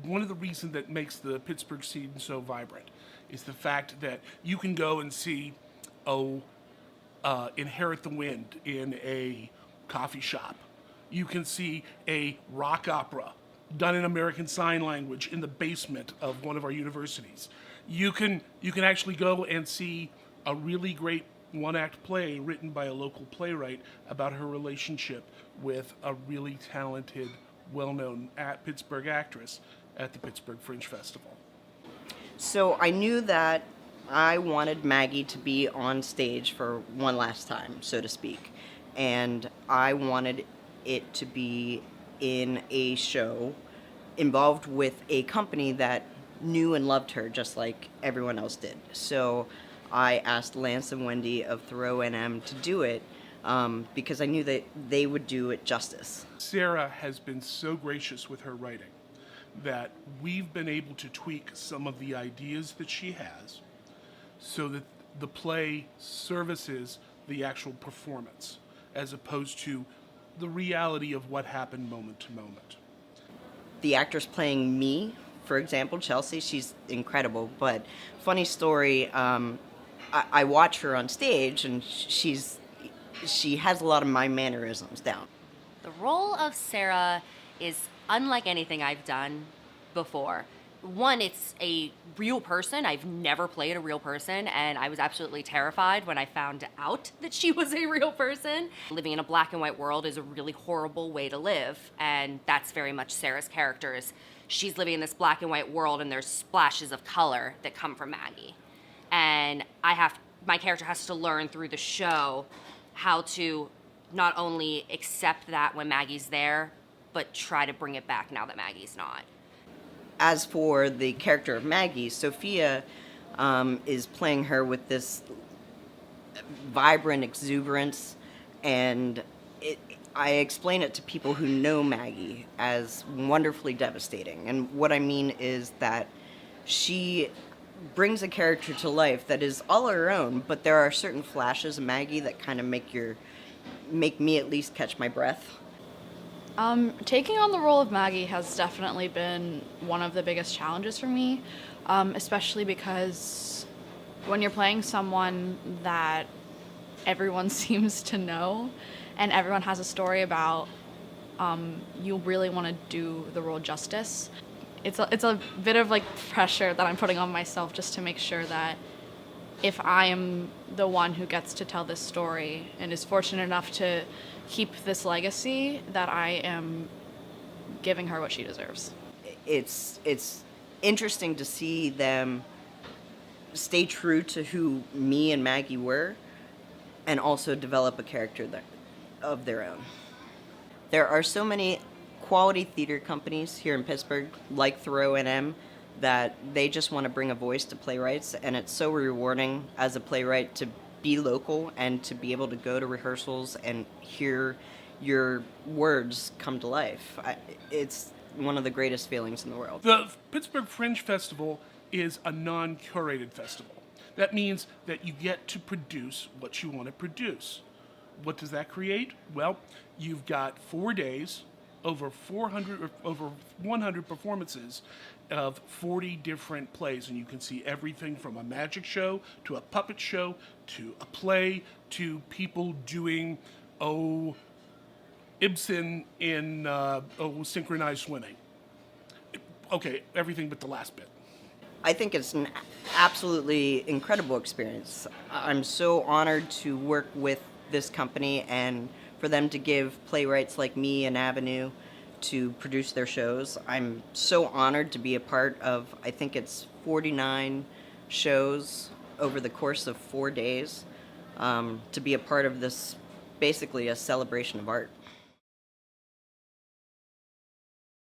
one of the reasons that makes the Pittsburgh scene so vibrant is the fact that you can go and see, Inherit the Wind in a coffee shop. You can see a rock opera done in American Sign Language in the basement of one of our universities. You can actually go and see a really great one-act play written by a local playwright about her relationship with a really talented, well-known Pittsburgh actress at the Pittsburgh Fringe Festival. So I knew that I wanted Maggie to be on stage for one last time, so to speak. And I wanted it to be in a show involved with a company that knew and loved her just like everyone else did. So I asked Lance and Wendy of Thoreau NM to do it because I knew that they would do it justice. Sara has been so gracious with her writing that we've been able to tweak some of the ideas that she has so that the play services the actual performance as opposed to the reality of what happened moment to moment. The actress playing me, for example, Chelsea, she's incredible, but funny story, I watch her on stage and she has a lot of my mannerisms down. The role of Sara is unlike anything I've done before. One, it's a real person. I've never played a real person, and I was absolutely terrified when I found out that she was a real person. Living in a black and white world is a really horrible way to live, and that's very much Sara's character. Is she's living in this black and white world, and there's splashes of color that come from Maggie. And my character has to learn through the show how to not only accept that when Maggie's there, but try to bring it back now that Maggie's not. As for the character of Maggie, Sophia is playing her with this vibrant exuberance, and I explain it to people who know Maggie as wonderfully devastating. And what I mean is that she brings a character to life that is all her own, but there are certain flashes of Maggie that kind of make me at least catch my breath. Taking on the role of Maggie has definitely been one of the biggest challenges for me, especially because when you're playing someone that everyone seems to know and everyone has a story about, you really want to do the role justice. It's a bit of like pressure that I'm putting on myself just to make sure that if I am the one who gets to tell this story and is fortunate enough to keep this legacy, that I am giving her what she deserves. It's interesting to see them stay true to who me and Maggie were and also develop a character of their own. There are so many quality theater companies here in Pittsburgh, like Thoreau NM, that they just want to bring a voice to playwrights, and it's so rewarding as a playwright to be local and to be able to go to rehearsals and hear your words come to life. It's one of the greatest feelings in the world. The Pittsburgh Fringe Festival is a non-curated festival. That means that you get to produce what you want to produce. What does that create? Well, you've got 4 days, over 100 performances of 40 different plays, and you can see everything from a magic show to a puppet show to a play to people doing Ibsen in synchronized swimming. Okay, everything but the last bit. I think it's an absolutely incredible experience. I'm so honored to work with this company and for them to give playwrights like me an avenue to produce their shows. I'm so honored to be a part of, I think it's 49 shows over the course of 4 days, to be a part of this, basically a celebration of art.